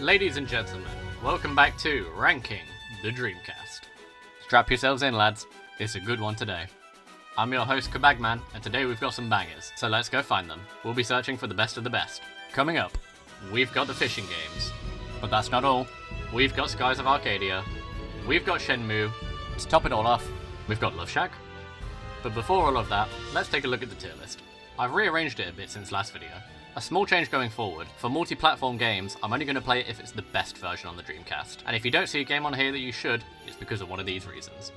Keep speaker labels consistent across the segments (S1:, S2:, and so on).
S1: Ladies and gentlemen, welcome back to Ranking the Dreamcast. Strap yourselves in, lads. It's a good one today. I'm your host, Kabagman, and today we've got some bangers, so let's go find them. We'll be searching for the best of the best. Coming up, we've got the fishing games. But that's not all. We've got Skies of Arcadia. We've got Shenmue. To top it all off, we've got Love Shack. But before all of that, let's take a look at the tier list. I've rearranged it a bit since last video. A small change going forward. For multi-platform games, I'm only going to play it if it's the best version on the Dreamcast. And if you don't see a game on here that you should, it's because of one of these reasons.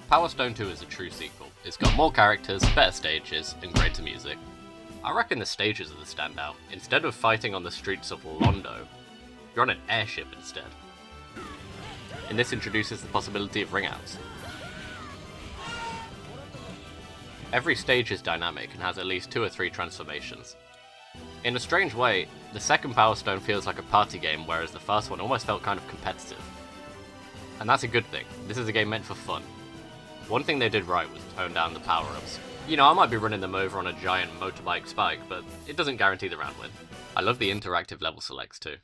S1: Power Stone 2 is a true sequel. It's got more characters, better stages, and greater music. I reckon the stages are the standout. Instead of fighting on the streets of Londo, you're on an airship instead. And this introduces the possibility of ring-outs. Every stage is dynamic and has at least 2 or 3 transformations. In a strange way, the second Power Stone feels like a party game, whereas the first one almost felt kind of competitive. And that's a good thing. This is a game meant for fun. One thing they did right was tone down the power-ups. You know, I might be running them over on a giant motorbike spike, but it doesn't guarantee the round win. I love the interactive level selects too.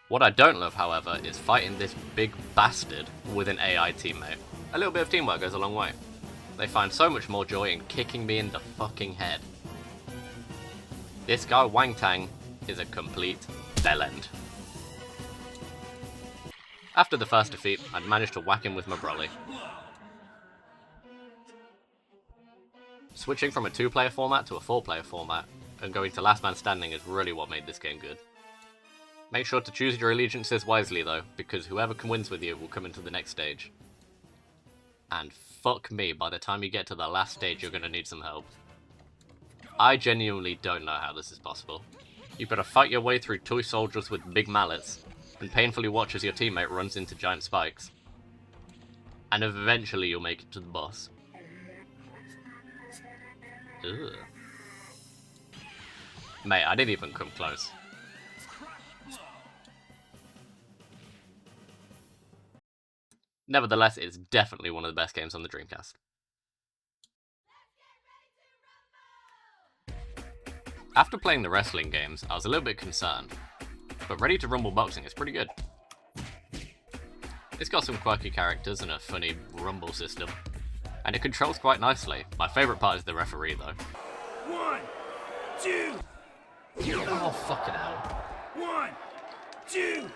S1: What I don't love, however, is fighting this big bastard with an AI teammate. A little bit of teamwork goes a long way. They find so much more joy in kicking me in the fucking head. This guy Wang Tang is a complete bellend. After the first defeat, I'd managed to whack him with my brolly. Switching from a 2-player format to a 4-player format, and going to last man standing is really what made this game good. Make sure to choose your allegiances wisely though, because whoever wins with you will come into the next stage. And fuck me, by the time you get to the last stage you're gonna need some help. I genuinely don't know how this is possible. You've got to fight your way through toy soldiers with big mallets, and painfully watch as your teammate runs into giant spikes. And eventually you'll make it to the boss. Ugh. Mate, I didn't even come close. Nevertheless, it's definitely one of the best games on the Dreamcast. After playing the wrestling games, I was a little bit concerned, but Ready to Rumble Boxing is pretty good. It's got some quirky characters and a funny rumble system, and it controls quite nicely. My favourite part is the referee though.
S2: 1, 2.
S1: Oh fucking hell.
S2: 1, 2.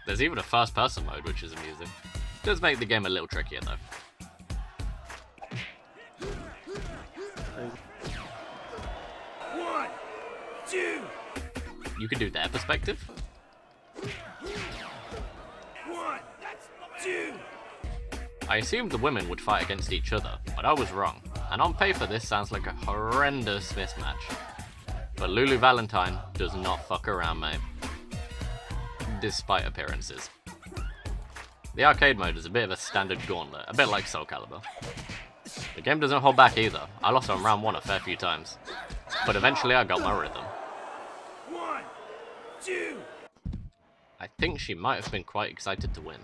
S1: There's even a first person mode, which is amusing. It does make the game a little trickier though.
S2: 1, 2.
S1: You can do their perspective.
S2: 1, 2.
S1: I assumed the women would fight against each other, but I was wrong. And on paper this sounds like a horrendous mismatch. But Lulu Valentine does not fuck around, mate. Despite appearances. The arcade mode is a bit of a standard gauntlet, a bit like Soulcalibur. The game doesn't hold back either. I lost on round 1 a fair few times. But eventually I got my rhythm.
S2: 1, 2.
S1: I think she might have been quite excited to win.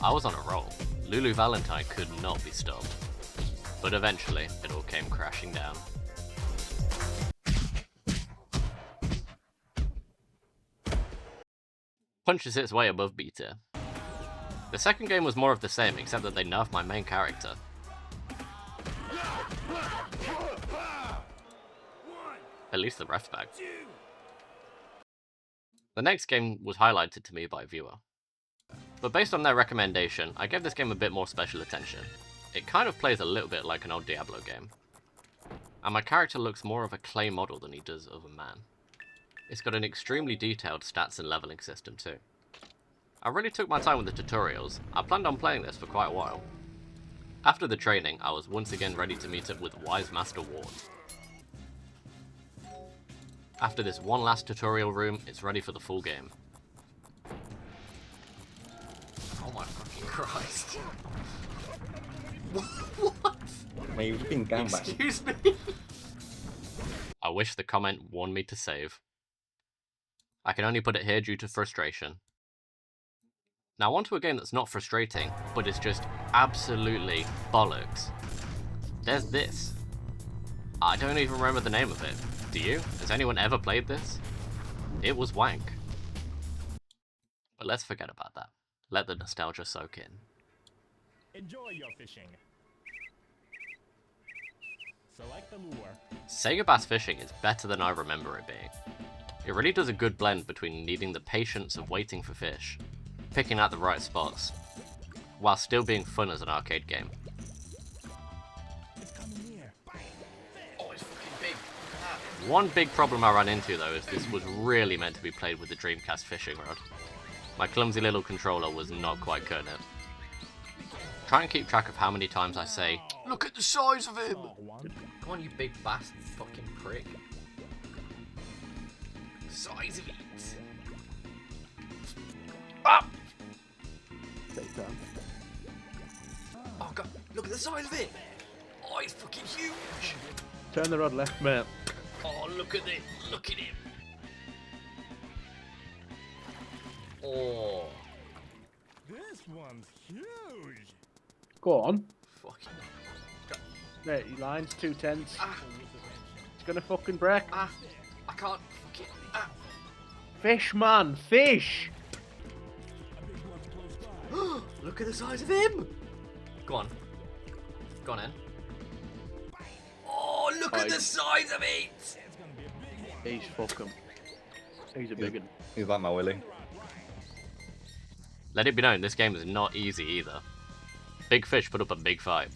S1: I was on a roll. Lulu Valentine could not be stopped. But eventually, it all came crashing down. Punches its way above B tier. The second game was more of the same, except that they nerfed my main character. At least the ref's back. The next game was highlighted to me by a viewer. But based on their recommendation, I gave this game a bit more special attention. It kind of plays a little bit like an old Diablo game. And my character looks more of a clay model than he does of a man. It's got an extremely detailed stats and leveling system too. I really took my time with the tutorials. I planned on playing this for quite a while. After the training, I was once again ready to meet up with Wise Master Ward. After this one last tutorial room, it's ready for the full game. Oh my fucking Christ. What?
S3: Mate, you've been gangbanged.
S1: Excuse me? I wish the comment warned me to save. I can only put it here due to frustration. Now onto a game that's not frustrating, but is just absolutely bollocks. There's this. I don't even remember the name of it. Do you? Has anyone ever played this? It was wank. But let's forget about that. Let the nostalgia soak in.
S3: Enjoy your fishing. Select the lure.
S1: Sega Bass Fishing is better than I remember it being. It really does a good blend between needing the patience of waiting for fish, picking out the right spots, while still being fun as an arcade game.
S3: It's coming near.
S1: Oh, it's fucking big. Look at that. One big problem I ran into though is this was really meant to be played with the Dreamcast fishing rod. My clumsy little controller was not quite cutting it. Try and keep track of how many times I say, "Look at the size of him!" Come on, you big bastard fucking prick. Size of it. Ah!
S4: Take time.
S1: Oh god, look at the size of it! Oh, it's fucking huge!
S4: Turn the rod left, mate.
S1: Oh, look at it! Look at him! Oh,
S3: This one's huge.
S4: Go on.
S1: fucking.
S4: Mate, your line's too tense.
S1: Ah,
S4: It's gonna fucking break.
S1: ah, I can't fucking. Ah.
S4: Fish, man, fish!
S1: Look at the size of him! Go on. Go on in. Oh, look at the size of it!
S4: He's fucking. He's a big one.
S5: He's like my Willy.
S1: Let it be known, this game is not easy either. Big fish put up a big fight.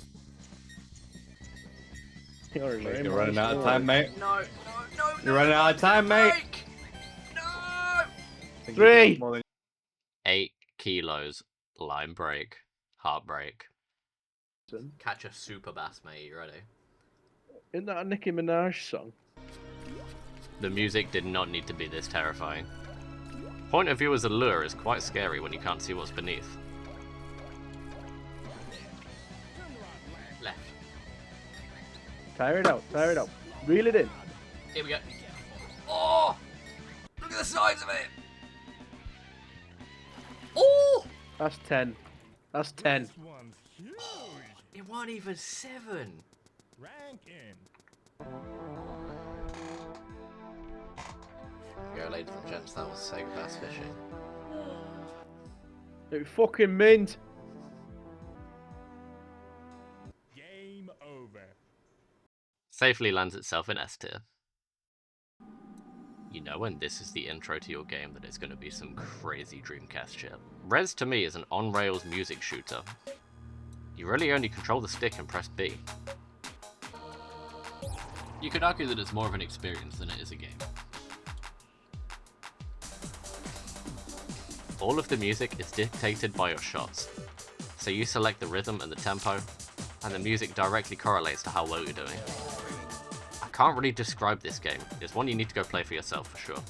S4: You're
S5: You're running out of time, mate.
S1: No, no,
S5: You're running out of time, mate.
S1: No!
S4: 3!
S1: 8 kilos. Line break. Heartbreak. Catch a super bass, mate. You ready?
S4: Isn't that a Nicki Minaj song?
S1: The music did not need to be this terrifying. Point of view as a lure is quite scary when you can't see what's beneath. Left.
S4: Tire it out, tire it out. Reel it in.
S1: Here we go. Oh! Look at the size of it! Oh!
S4: That's 10. That's 10.
S3: This one's huge.
S1: It wasn't even 7.
S3: Rank in.
S1: Go, ladies and gents, that was Sega Bass Fishing.
S4: It fucking mint.
S3: Game over.
S1: Safely lands itself in S tier. You know when this is the intro to your game that it's going to be some crazy Dreamcast shit. Res to me is an on-rails music shooter. You really only control the stick and press B. You could argue that it's more of an experience than it is a game. All of the music is dictated by your shots, so you select the rhythm and the tempo, and the music directly correlates to how well you're doing. I can't really describe this game, it's one you need to go play for yourself for sure.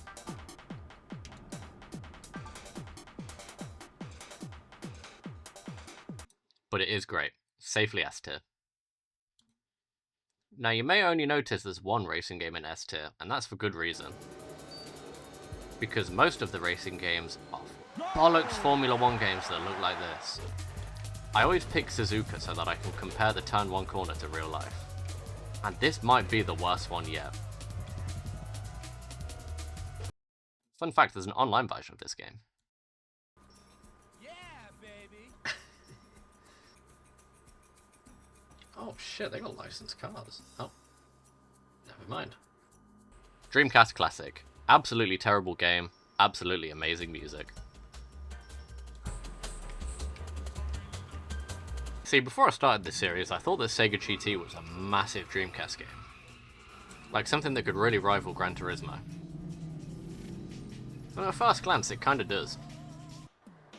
S1: But it is great, safely S tier. Now you may only notice there's one racing game in S tier, and that's for good reason. Because most of the racing games are bollocks Formula 1 games that look like this. I always pick Suzuka so that I can compare the turn 1 corner to real life. And this might be the worst one yet. Fun fact, there's an online version of this game.
S2: Yeah, baby.
S1: Oh shit, they got licensed cars. Oh. Never mind. Dreamcast Classic. Absolutely terrible game. Absolutely amazing music. See, before I started this series, I thought that Sega GT was a massive Dreamcast game. Like something that could really rival Gran Turismo. But at first glance, it kinda does.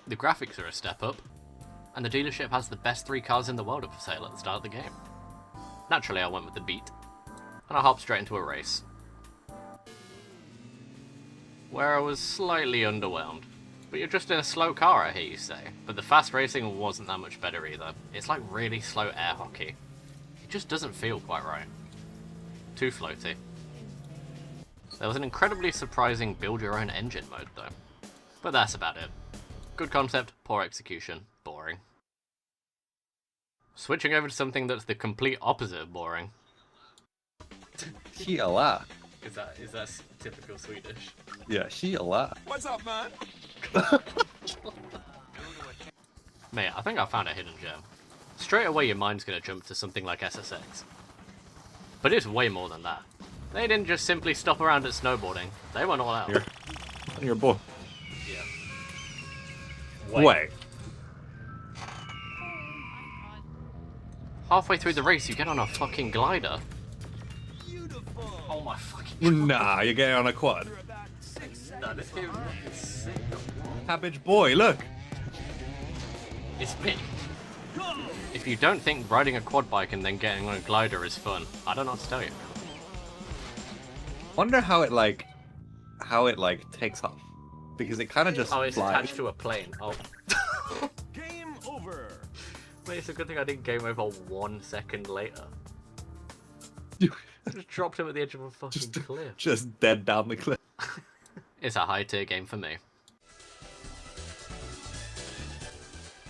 S1: The graphics are a step up, and the dealership has the best 3 cars in the world up for sale at the start of the game. Naturally, I went with the beat, and I hopped straight into a race, where I was slightly underwhelmed. But you're just in a slow car, I hear you say. But the fast racing wasn't that much better either. It's like really slow air hockey. It just doesn't feel quite right. Too floaty. There was an incredibly surprising build your own engine mode though. But that's about it. Good concept, poor execution, boring. Switching over to something that's the complete opposite of boring.
S5: Hiala.
S1: Is that typical Swedish?
S5: Yeah, hiala.
S2: What's up, man?
S1: Mate, I think I found a hidden gem. Straight away your mind's gonna jump to something like SSX. But it's way more than that. They didn't just simply stop around at snowboarding. They went all out.
S5: Here. Your boy.
S1: Yeah.
S5: Wait.
S1: Halfway through the race, you get on a fucking glider. Oh my fucking.
S5: Nah, you're getting on a quad.
S1: No, this game is sick.
S5: Cabbage boy, look.
S1: It's me. If you don't think riding a quad bike and then getting on a glider is fun, I don't know what to tell you.
S5: Wonder how it takes off. Because it kind of just
S1: Oh, it's
S5: flies.
S1: attached to a plane. Oh.
S2: Game over.
S1: Wait, it's a good thing I didn't game over 1 second later. I just dropped him at the edge of a fucking cliff.
S5: Just dead down the cliff.
S1: It's a high tier game for me.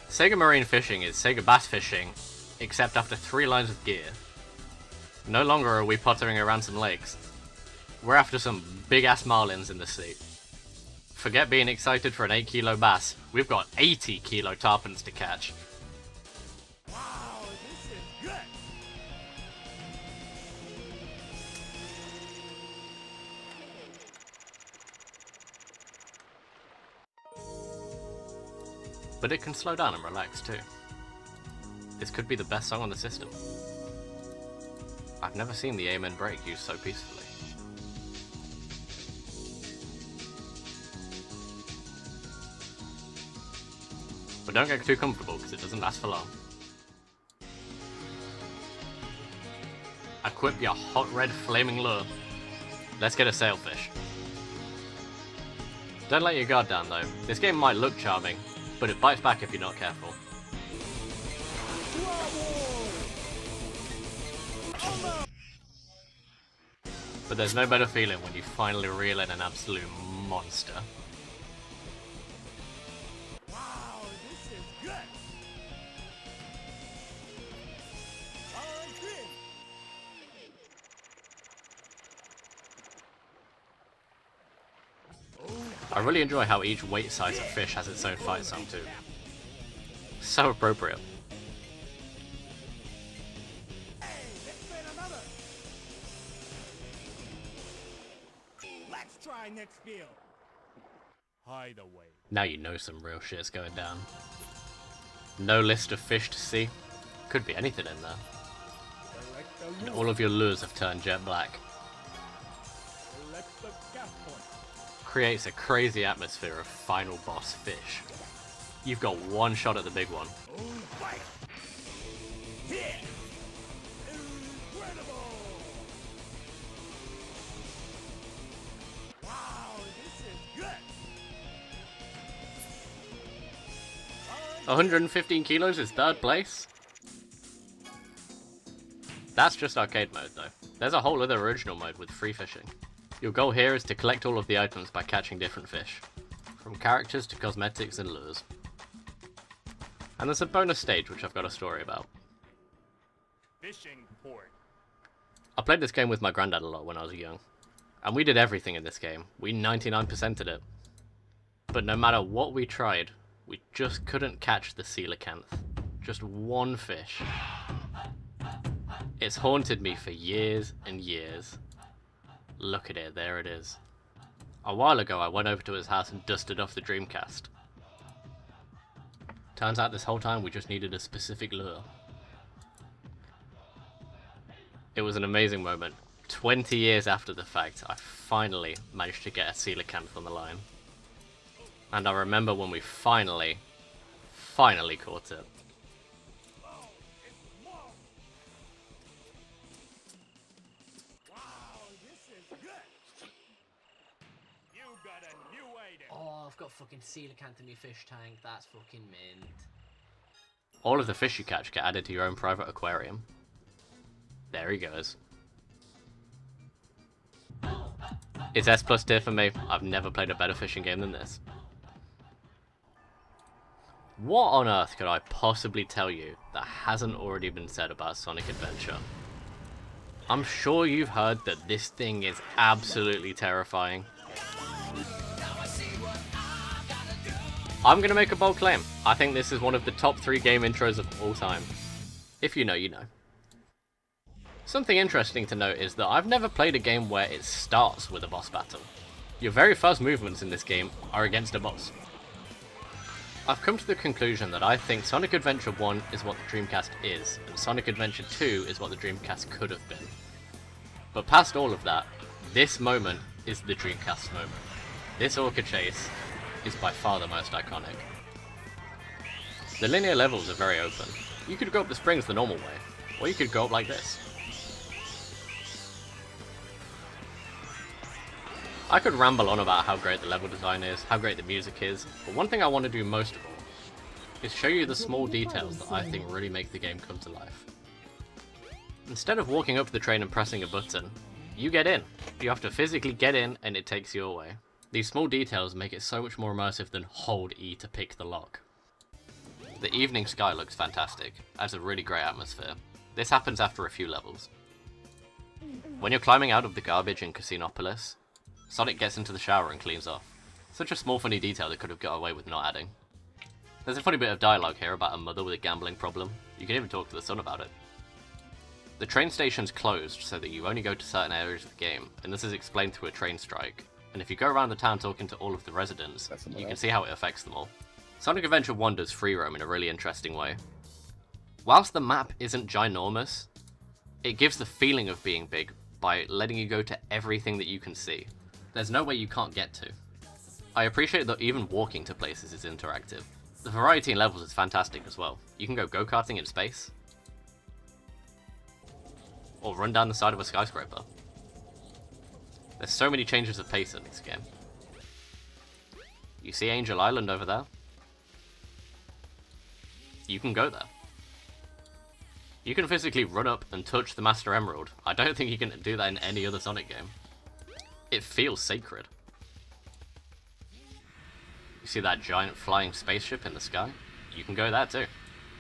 S1: Sega Marine Fishing is Sega Bass Fishing, except after 3 lines of gear. No longer are we pottering around some lakes. We're after some big ass marlins in the sea. Forget being excited for an 8 kilo bass, we've got 80 kilo tarpons to catch.
S2: Wow, this is good.
S1: But it can slow down and relax too. This could be the best song on the system. I've never seen the Amen break used so peacefully. But don't get too comfortable because it doesn't last for long. Equip your hot red flaming lure. Let's get a sailfish. Don't let your guard down though. This game might look charming, but it bites back if you're not careful. But there's no better feeling when you finally reel in an absolute monster.
S2: Wow, this is good.
S1: I really enjoy how each weight size of fish has its own fight song too. So appropriate.
S2: Let's try next field.
S3: Hideaway.
S1: Now you know some real shit's going down. No list of fish to see. Could be anything in there. And all of your lures have turned jet black.
S3: Select the gas point.
S1: Creates a crazy atmosphere of final boss fish. You've got one shot at the big one.
S2: Incredible! Wow, this is good.
S1: 115 kilos is third place? That's just arcade mode though. There's a whole other original mode with free fishing. Your goal here is to collect all of the items by catching different fish. From characters to cosmetics and lures. And there's a bonus stage which I've got a story about.
S3: Fishing port.
S1: I played this game with my granddad a lot when I was young. And we did everything in this game. We 99%'d it. But no matter what we tried, we just couldn't catch the coelacanth. Just one fish. It's haunted me for years and years. Look at it, there it is. A while ago I went over to his house and dusted off the Dreamcast. Turns out this whole time we just needed a specific lure. It was an amazing moment. 20 years after the fact, I finally managed to get a coelacanth on the line. And I remember when we finally caught it.
S2: Wow, this is good.
S3: You got a new item.
S1: Oh, I've got fucking coelacanth in my fish tank. That's fucking mint. All of the fish you catch get added to your own private aquarium. There he goes. It's S plus tier for me. I've never played a better fishing game than this. What on earth could I possibly tell you that hasn't already been said about Sonic Adventure? I'm sure you've heard that this thing is absolutely terrifying. I'm going to make a bold claim. I think this is one of the top 3 game intros of all time. If you know, you know. Something interesting to note is that I've never played a game where it starts with a boss battle. Your very first movements in this game are against a boss. I've come to the conclusion that I think Sonic Adventure 1 is what the Dreamcast is, and Sonic Adventure 2 is what the Dreamcast could have been. But past all of that, this moment is the Dreamcast moment. This Orca chase is by far the most iconic. The linear levels are very open. You could go up the springs the normal way, or you could go up like this. I could ramble on about how great the level design is, how great the music is, but one thing I want to do most of all is show you the small details that I think really make the game come to life. Instead of walking up to the train and pressing a button, you get in. You have to physically get in and it takes you away. These small details make it so much more immersive than hold E to pick the lock. The evening sky looks fantastic, adds a really great atmosphere. This happens after a few levels. When you're climbing out of the garbage in Casinopolis, Sonic gets into the shower and cleans off. Such a small funny detail they could have got away with not adding. There's a funny bit of dialogue here about a mother with a gambling problem. You can even talk to the son about it. The train station's closed so that you only go to certain areas of the game, and this is explained through a train strike. And if you go around the town talking to all of the residents, you can see how it affects them all. Sonic Adventure 1 does free roam in a really interesting way. Whilst the map isn't ginormous, it gives the feeling of being big by letting you go to everything that you can see. There's no way you can't get to. I appreciate that even walking to places is interactive. The variety in levels is fantastic as well. You can go go-karting in space, or run down the side of a skyscraper. There's so many changes of pace in this game. You see Angel Island over there? You can go there. You can physically run up and touch the Master Emerald. I don't think you can do that in any other Sonic game. It feels sacred. You see that giant flying spaceship in the sky? You can go there too.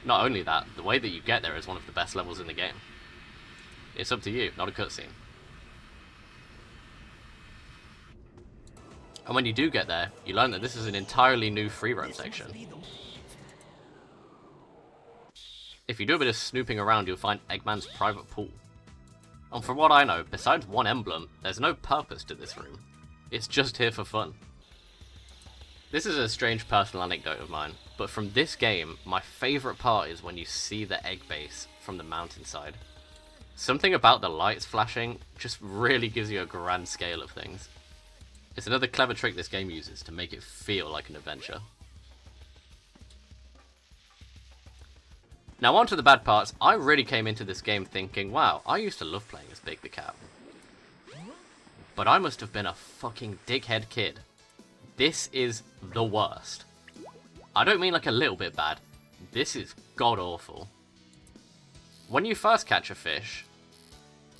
S1: Not only that, the way that you get there is one of the best levels in the game. It's up to you, not a cutscene. And when you do get there, you learn that this is an entirely new free roam section. If you do a bit of snooping around, you'll find Eggman's private pool. And from what I know, besides one emblem, there's no purpose to this room. It's just here for fun. This is a strange personal anecdote of mine, but from this game, my favourite part is when you see the egg base from the mountainside. Something about the lights flashing just really gives you a grand scale of things. It's another clever trick this game uses to make it feel like an adventure. Now on to the bad parts. I really came into this game thinking, wow, I used to love playing as Big the Cat. But I must have been a fucking dickhead kid. This is the worst. I don't mean like a little bit bad. This is god awful. When you first catch a fish,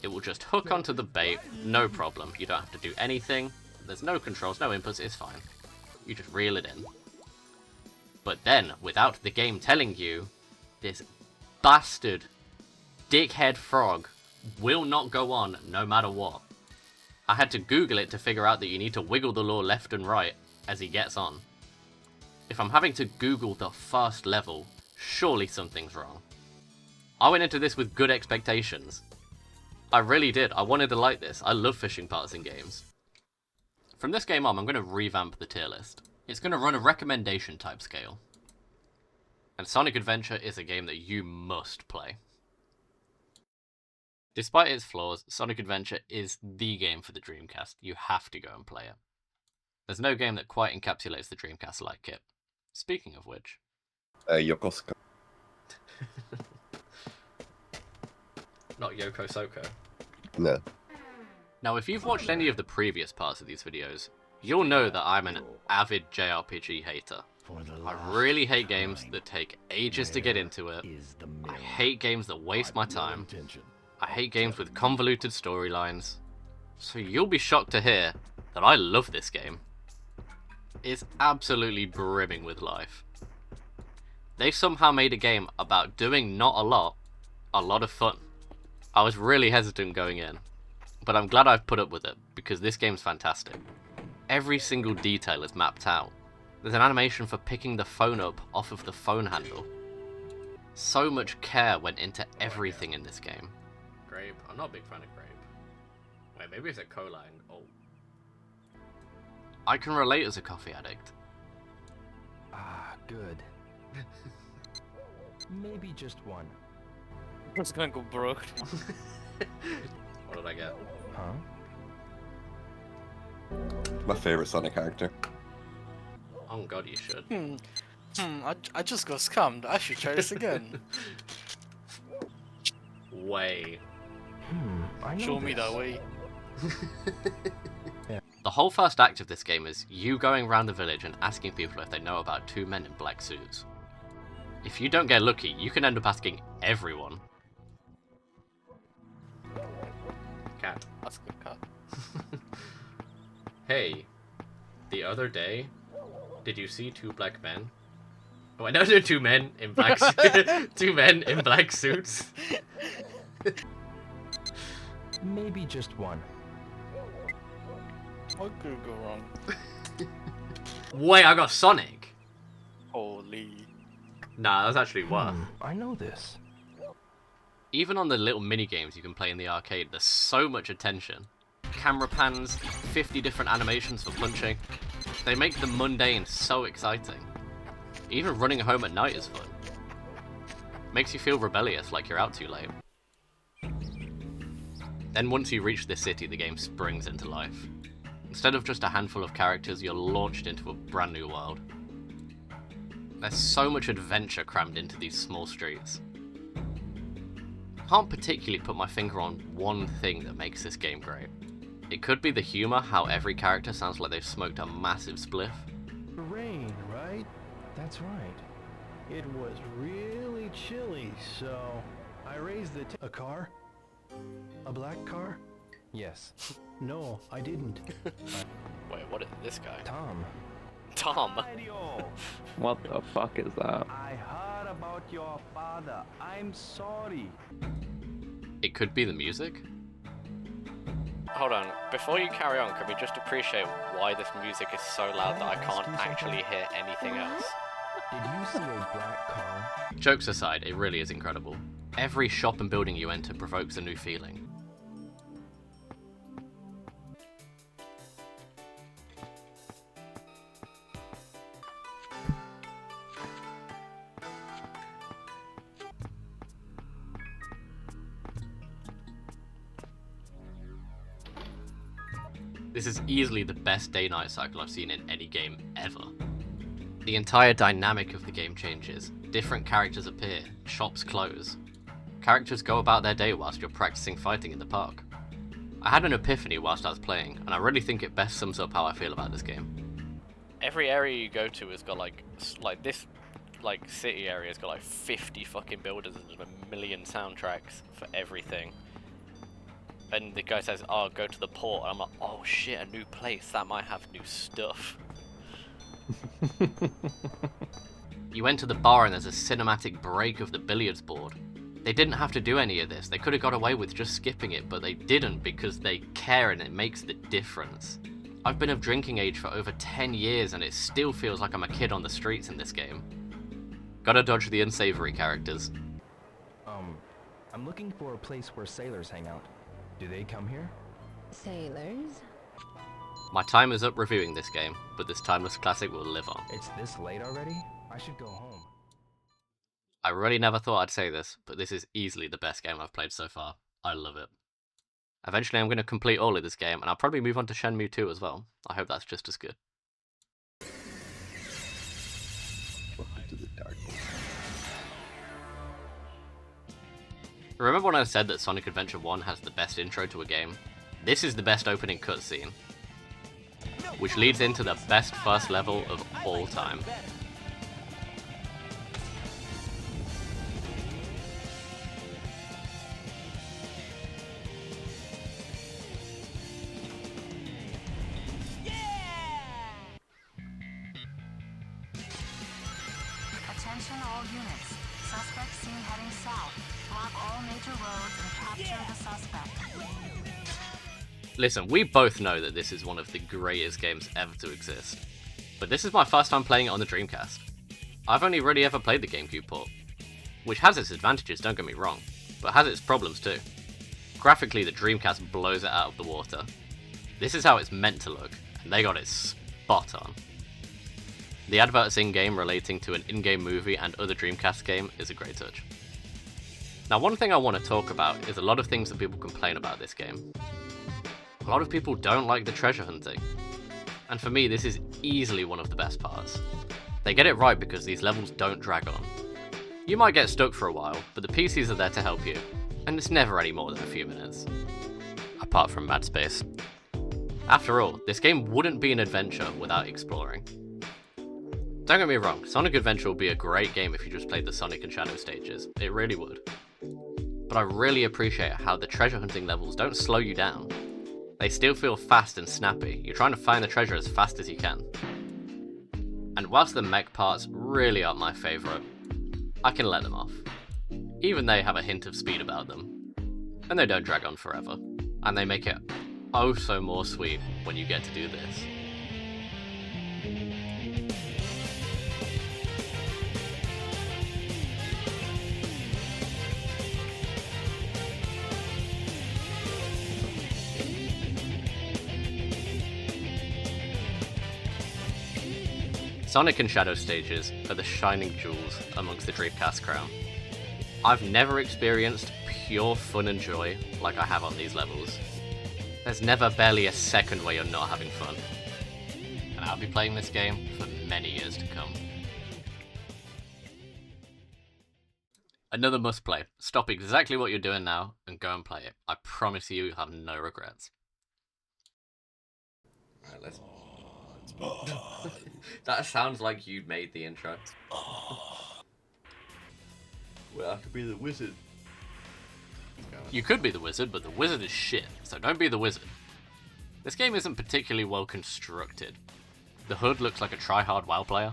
S1: it will just hook onto the bait, no problem. You don't have to do anything. There's no controls, no inputs, it's fine. You just reel it in. But then, without the game telling you, this bastard dickhead frog will not go on no matter what. I had to Google it to figure out that you need to wiggle the lure left and right as he gets on. If I'm having to Google the first level, surely something's wrong. I went into this with good expectations. I really did. I wanted to like this. I love fishing parts in games. From this game on, I'm going to revamp the tier list. It's going to run a recommendation type scale. And Sonic Adventure is a game that you must play. Despite its flaws, Sonic Adventure is the game for the Dreamcast. You have to go and play it. There's no game that quite encapsulates the Dreamcast like it. Speaking of which...
S5: Yokosuka.
S1: Not Yoko Soko.
S5: No.
S1: Now, if you've watched any of the previous parts of these videos, you'll know that I'm an avid JRPG hater. I really hate games that take ages to get into it. I hate games that waste my time. I hate games with convoluted storylines. So you'll be shocked to hear that I love this game. It's absolutely brimming with life. They somehow made a game about doing not a lot of fun. I was really hesitant going in, but I'm glad I've put up with it, because this game's fantastic. Every single detail is mapped out. There's an animation for picking the phone up off of the phone handle. So much care went into everything in this game. Grape? I'm not a big fan of grape. Wait, maybe it's a cola and... oh. I can relate as a coffee addict.
S6: Ah, good. Maybe just one.
S7: I was gonna go broke.
S1: What did I get?
S6: Huh?
S5: My favorite Sonic character.
S1: Oh god, you should.
S7: I just got scammed. I should try this again.
S1: Way.
S6: I know
S7: Show me
S6: this.
S7: that way.
S1: The whole first act of this game is you going around the village and asking people if they know about two men in black suits. If you don't get lucky, you can end up asking everyone. Cat.
S7: That's a good cut.
S1: Hey, the other day, did you see two black men? Oh, I know there are two men in black two men in black suits.
S6: Maybe just one.
S7: What could go wrong?
S1: Wait, I got Sonic.
S7: Holy.
S1: Nah, that's actually worse.
S6: I know this.
S1: Even on the little mini games you can play in the arcade, there's so much attention. Camera pans, 50 different animations for punching. They make the mundane so exciting. Even running home at night is fun. Makes you feel rebellious, like you're out too late. Then once you reach this city, the game springs into life. Instead of just a handful of characters, you're launched into a brand new world. There's so much adventure crammed into these small streets. I can't particularly put my finger on one thing that makes this game great. It could be the humor, how every character sounds like they've smoked a massive spliff.
S6: Rain, right? That's right. It was really chilly, so I raised the a car? A black car? Yes. No, I didn't.
S7: Wait, what is this guy?
S6: Tom.
S7: Tom.
S4: What the fuck is that?
S6: I heard about your father. I'm sorry.
S1: It could be the music.
S7: Hold on, before you carry on, can we just appreciate why this music is so loud that I can't actually hear anything else?
S6: Did you see a black car?
S1: Jokes aside, it really is incredible. Every shop and building you enter provokes a new feeling. This is easily the best day-night cycle I've seen in any game ever. The entire dynamic of the game changes. Different characters appear, shops close. Characters go about their day whilst you're practicing fighting in the park. I had an epiphany whilst I was playing, and I really think it best sums up how I feel about this game.
S7: Every area you go to has got like this city area has got like 50 fucking builders and a million soundtracks for everything. And the guy says, oh, go to the port. And I'm like, oh shit, a new place. That might have new stuff.
S1: You enter the bar and there's a cinematic break of the billiards board. They didn't have to do any of this. They could have got away with just skipping it, but they didn't because they care and it makes the difference. I've been of drinking age for over 10 years and it still feels like I'm a kid on the streets in this game. Gotta dodge the unsavory characters.
S6: I'm looking for a place where sailors hang out. Do they come here?
S8: Sailors?
S1: My time is up reviewing this game, but this timeless classic will live on.
S6: It's this late already? I should go home.
S1: I really never thought I'd say this, but this is easily the best game I've played so far. I love it. Eventually I'm going to complete all of this game, and I'll probably move on to Shenmue 2 as well. I hope that's just as good.
S5: Welcome to the darkness.
S1: Remember when I said that Sonic Adventure 1 has the best intro to a game? This is the best opening cutscene, which leads into the best first level of all time.
S9: Attention all units. Suspect seen heading south. Block all major roads and capture the suspect.
S1: Listen, we both know that this is one of the greatest games ever to exist. But this is my first time playing it on the Dreamcast. I've only really ever played the GameCube port, which has its advantages, don't get me wrong, but has its problems too. Graphically, the Dreamcast blows it out of the water. This is how it's meant to look, and they got it spot on. The adverts in-game relating to an in-game movie and other Dreamcast game is a great touch. Now, one thing I want to talk about is a lot of things that people complain about this game. A lot of people don't like the treasure hunting, and for me this is easily one of the best parts. They get it right because these levels don't drag on. You might get stuck for a while, but the PCs are there to help you, and it's never any more than a few minutes. Apart from Mad Space. After all, this game wouldn't be an adventure without exploring. Don't get me wrong, Sonic Adventure would be a great game if you just played the Sonic and Shadow stages, it really would. But I really appreciate how the treasure hunting levels don't slow you down. They still feel fast and snappy, you're trying to find the treasure as fast as you can. And whilst the mech parts really aren't my favourite, I can let them off. Even they have a hint of speed about them. And they don't drag on forever. And they make it oh so more sweet when you get to do this. Sonic and Shadow stages are the shining jewels amongst the Dreamcast crown. I've never experienced pure fun and joy like I have on these levels. There's never barely a second where you're not having fun. And I'll be playing this game for many years to come. Another must play. Stop exactly what you're doing now and go and play it. I promise you'll have no regrets. Alright, let's... That sounds like you made the intro. Well, I could be the wizard. You could be the wizard, but the wizard is shit, so don't be the wizard. This game isn't particularly well constructed. The HUD looks like a try-hard WoW player.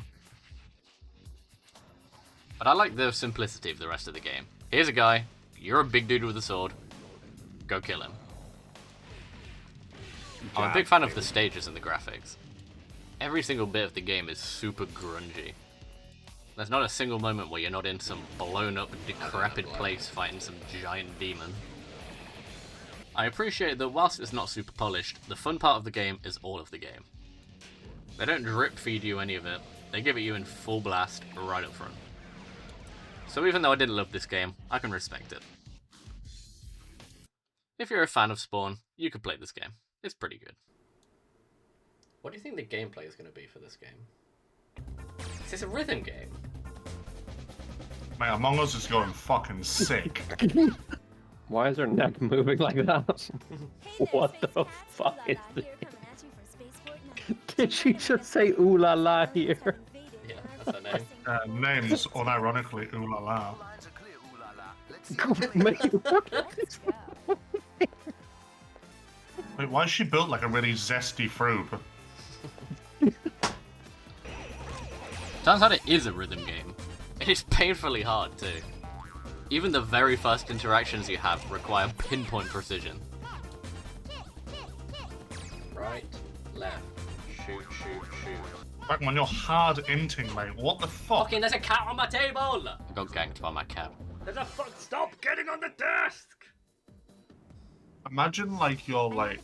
S1: But I like the simplicity of the rest of the game. Here's a guy, you're a big dude with a sword, go kill him. I'm a big fan of the stages and the graphics. Every single bit of the game is super grungy. There's not a single moment where you're not in some blown up, decrepit place fighting some giant demon. I appreciate that whilst it's not super polished, the fun part of the game is all of the game. They don't drip feed you any of it, they give it you in full blast right up front. So even though I didn't love this game, I can respect it. If you're a fan of Spawn, you could play this game. It's pretty good. What do you think the gameplay is going to be for this game? Is this a rhythm game?
S10: Mate, Among Us is going fucking sick.
S4: Why is her neck moving like that? What the fuck is this? Did she just say ooh la la here?
S1: Yeah, that's her name.
S10: Name's unironically Ooh La La. Wait, why is she built like a really zesty fruit?
S1: Turns out it is a rhythm game. It is painfully hard too. Even the very first interactions you have require pinpoint precision. Right, left, shoot, shoot, shoot.
S10: Back when you're hard inting, mate. What the fuck?
S1: Fucking there's a cat on my table! I got ganked by my cat.
S3: There's a fuck. Stop getting on the desk!
S10: Imagine like your like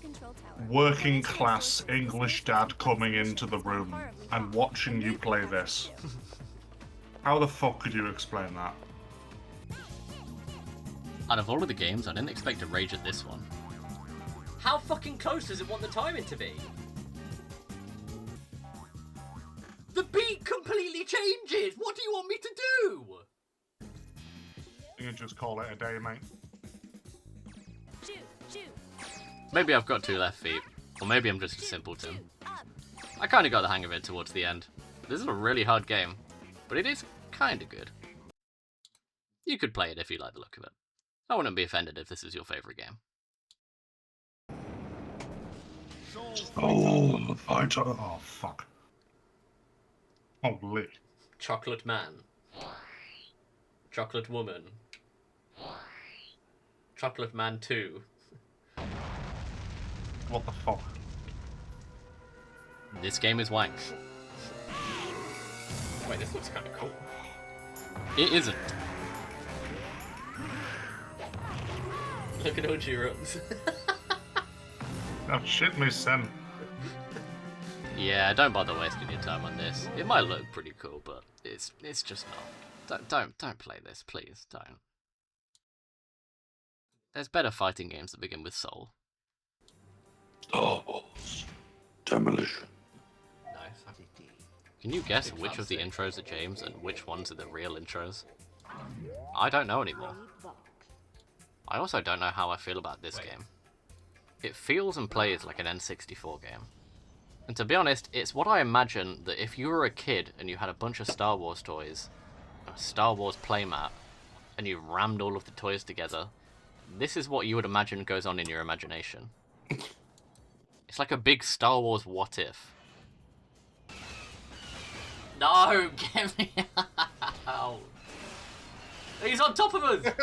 S10: working class English dad coming into the room and watching you play this. How the fuck could you explain that?
S1: Out of all of the games, I didn't expect to rage at this one. How fucking close does it want the timing to be? The beat completely changes! What do you want me to do?
S10: You can just call it a day, mate.
S1: Maybe I've got 2 left feet, or maybe I'm just a simpleton. I kinda got the hang of it towards the end. This is a really hard game, but it is kinda good. You could play it if you like the look of it. I wouldn't be offended if this is your favourite game.
S10: Oh, the fighter. Oh, fuck. Holy.
S1: Chocolate Man. Chocolate Woman. Chocolate Man 2.
S10: What the fuck?
S1: This game is wank.
S3: Wait, this looks kind of cool.
S1: It isn't.
S3: Look at OG runs.
S10: Oh shit me, son.
S1: Yeah, don't bother wasting your time on this. It might look pretty cool, but it's just not. Don't play this, please. Don't. There's better fighting games that begin with Soul.
S11: Star Wars. Demolition.
S1: Nice. Can you guess which of the intros are James and which ones are the real intros? I don't know anymore. I also don't know how I feel about this game. It feels and plays like an N64 game. And to be honest, it's what I imagine that if you were a kid and you had a bunch of Star Wars toys, a Star Wars playmat, and you rammed all of the toys together, this is what you would imagine goes on in your imagination. It's like a big Star Wars what if. No, get me out. He's on top of us!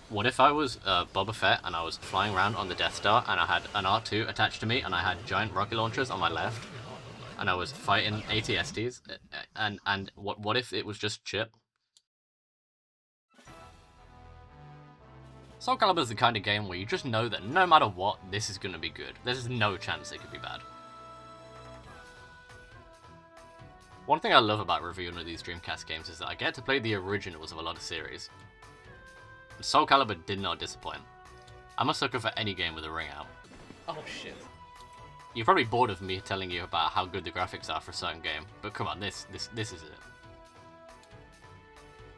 S1: What if I was Boba Fett and I was flying around on the Death Star and I had an R2 attached to me and I had giant rocket launchers on my left and I was fighting AT-STs and what if it was just Chip? Soulcalibur is the kind of game where you just know that no matter what, this is going to be good. There's no chance it could be bad. One thing I love about reviewing of these Dreamcast games is that I get to play the originals of a lot of series. Soulcalibur did not disappoint. I'm a sucker for any game with a ring out.
S3: Oh shit.
S1: You're probably bored of me telling you about how good the graphics are for a certain game, but come on, this is it.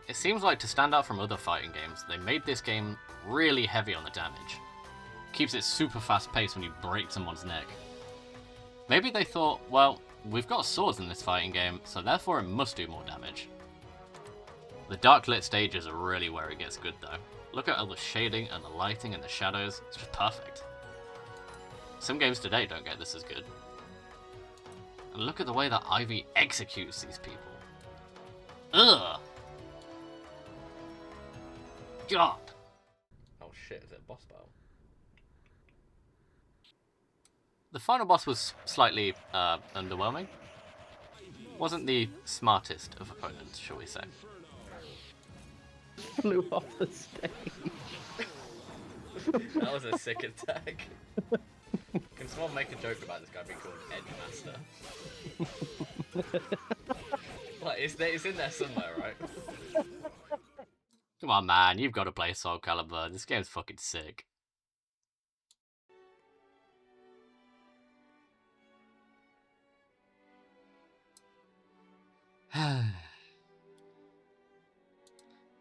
S1: It seems like to stand out from other fighting games, they made this game really heavy on the damage. Keeps it super fast paced when you break someone's neck. Maybe they thought, well, we've got swords in this fighting game, so therefore it must do more damage. The dark lit stages are really where it gets good though. Look at all the shading and the lighting and the shadows, it's just perfect. Some games today don't get this as good. And look at the way that Ivy executes these people. Ugh! God!
S3: Oh shit, is it a boss battle?
S1: The final boss was slightly underwhelming. Wasn't the smartest of opponents, shall we say.
S4: Flew off the stage.
S3: That was a sick attack. Can someone make a joke about this guy being called Edge Master? What, it's in there somewhere, right?
S1: Come on, man, you've got to play Soulcalibur. This game's fucking sick.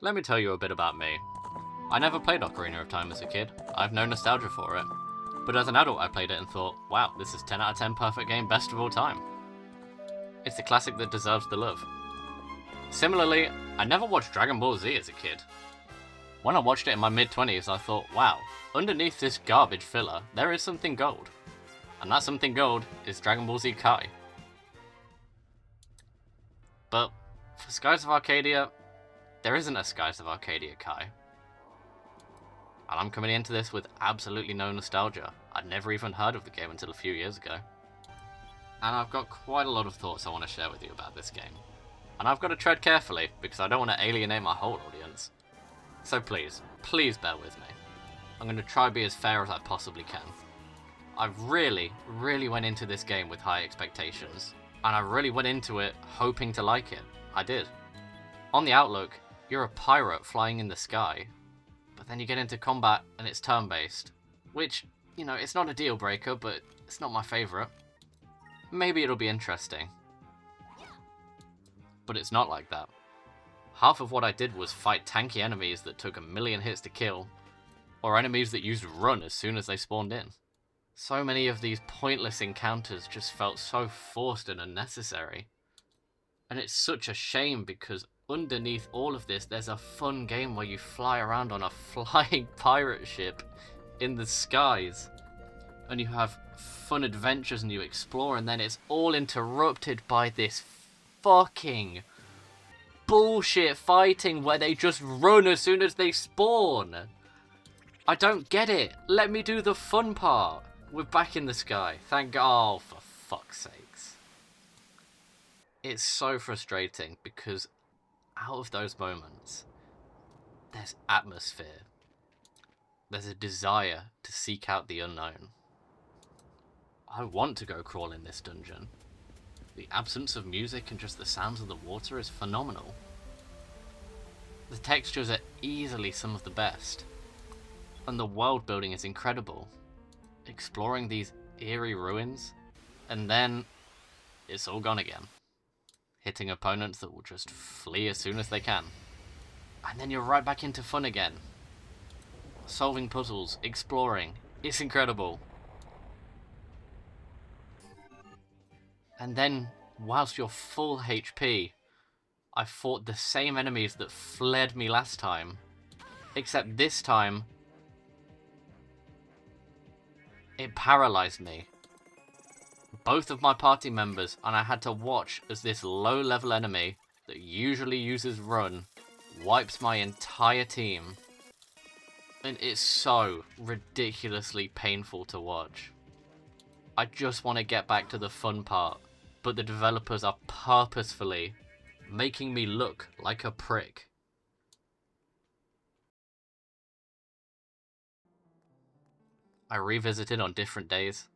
S1: Let me tell you a bit about me. I never played Ocarina of Time as a kid. I have no nostalgia for it. But as an adult I played it and thought, wow, this is 10 out of 10 perfect game, best of all time. It's a classic that deserves the love. Similarly, I never watched Dragon Ball Z as a kid. When I watched it in my mid-20s I thought, wow, underneath this garbage filler, there is something gold. And that something gold is Dragon Ball Z Kai. But for Skies of Arcadia, there isn't a Skies of Arcadia Kai. And I'm coming into this with absolutely no nostalgia. I'd never even heard of the game until a few years ago. And I've got quite a lot of thoughts I want to share with you about this game. And I've got to tread carefully, because I don't want to alienate my whole audience. So please, please bear with me. I'm going to try to be as fair as I possibly can. I really, really went into this game with high expectations. And I really went into it hoping to like it. I did. On the outlook, you're a pirate flying in the sky. But then you get into combat and it's turn-based. Which, you know, it's not a deal breaker, but it's not my favourite. Maybe it'll be interesting. But it's not like that. Half of what I did was fight tanky enemies that took 1,000,000 hits to kill, or enemies that used run as soon as they spawned in. So many of these pointless encounters just felt so forced and unnecessary. And it's such a shame because underneath all of this there's a fun game where you fly around on a flying pirate ship in the skies. And you have fun adventures and you explore, and then it's all interrupted by this fucking bullshit fighting where they just run as soon as they spawn. I don't get it. Let me do the fun part. We're back in the sky. Thank God. Oh, for fuck's sakes. It's so frustrating because out of those moments, there's atmosphere. There's a desire to seek out the unknown. I want to go crawl in this dungeon. The absence of music and just the sounds of the water is phenomenal. The textures are easily some of the best. And the world building is incredible. Exploring these eerie ruins, and then it's all gone again. Hitting opponents that will just flee as soon as they can. And then you're right back into fun again. Solving puzzles, exploring, it's incredible. And then, whilst you're full HP, I fought the same enemies that fled me last time. Except this time, it paralyzed me. Both of my party members, and I had to watch as this low-level enemy that usually uses run wipes my entire team. And it's so ridiculously painful to watch. I just want to get back to the fun part, but the developers are purposefully making me look like a prick. I revisited on different days.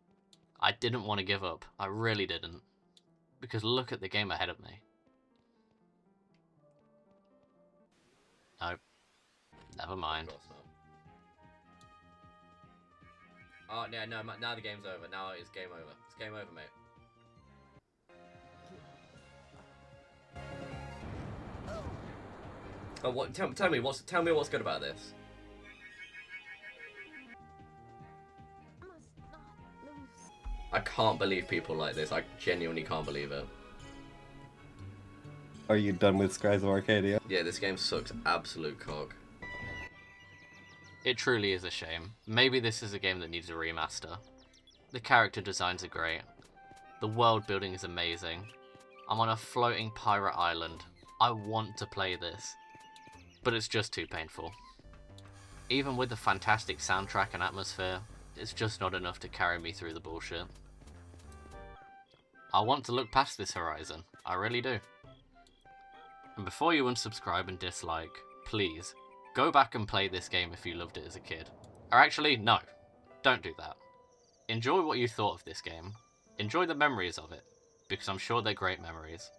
S1: I didn't want to give up. I really didn't. Because look at the game ahead of me. Nope. Never mind.
S3: Oh, yeah, no, now the game's over. Now it's game over. It's game over, mate. Oh, what? Tell me what's good about this. I can't believe people like this. I genuinely can't believe it.
S5: Are you done with Skies of Arcadia?
S3: Yeah, this game sucks absolute cock.
S1: It truly is a shame. Maybe this is a game that needs a remaster. The character designs are great. The world building is amazing. I'm on a floating pirate island. I want to play this. But it's just too painful. Even with the fantastic soundtrack and atmosphere, it's just not enough to carry me through the bullshit. I want to look past this horizon. I really do. And before you unsubscribe and dislike, please, go back and play this game if you loved it as a kid. Or actually, no. Don't do that. Enjoy what you thought of this game. Enjoy the memories of it, because I'm sure they're great memories.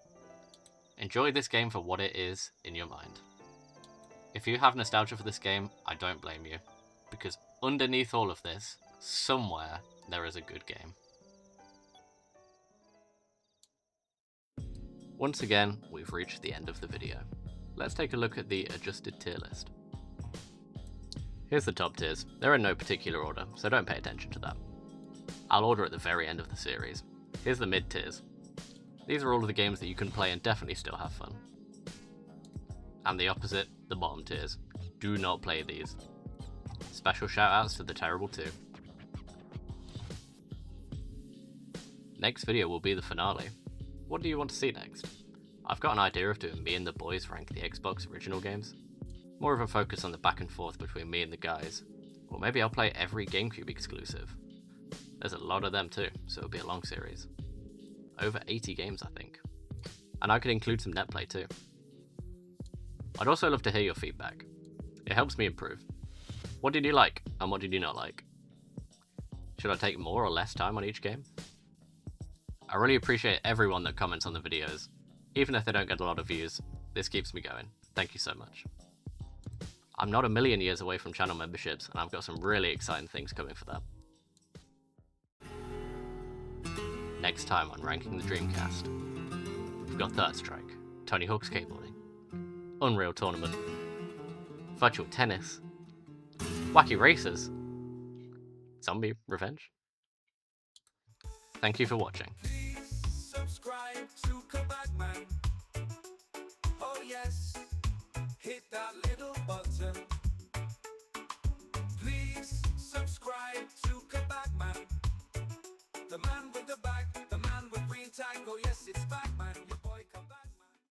S1: Enjoy this game for what it is in your mind. If you have nostalgia for this game, I don't blame you, because underneath all of this, somewhere, there is a good game. Once again, we've reached the end of the video. Let's take a look at the adjusted tier list. Here's the top tiers. They're in no particular order, so don't pay attention to that. I'll order at the very end of the series. Here's the mid tiers. These are all of the games that you can play and definitely still have fun. And the opposite, the bottom tiers. Do not play these. Special shoutouts to the Terrible 2. Next video will be the finale. What do you want to see next? I've got an idea of doing me and the boys rank the Xbox original games. More of a focus on the back and forth between me and the guys. Or maybe I'll play every GameCube exclusive. There's a lot of them too, so it'll be a long series. Over 80 games, I think. And I could include some netplay too. I'd also love to hear your feedback. It helps me improve. What did you like, and what did you not like? Should I take more or less time on each game? I really appreciate everyone that comments on the videos. Even if they don't get a lot of views, this keeps me going. Thank you so much. I'm not a million years away from channel memberships, and I've got some really exciting things coming for that. Next time on Ranking the Dreamcast, we've got Third Strike, Tony Hawk's Skateboarding, Unreal Tournament, Virtual Tennis, Wacky Racers, Zombie Revenge. Thank you for watching.
S2: Please subscribe to Kabagman. Oh yes, hit that little button. Please subscribe to Kabagman. The man with the back, the man with green tag. Oh yes, it's back.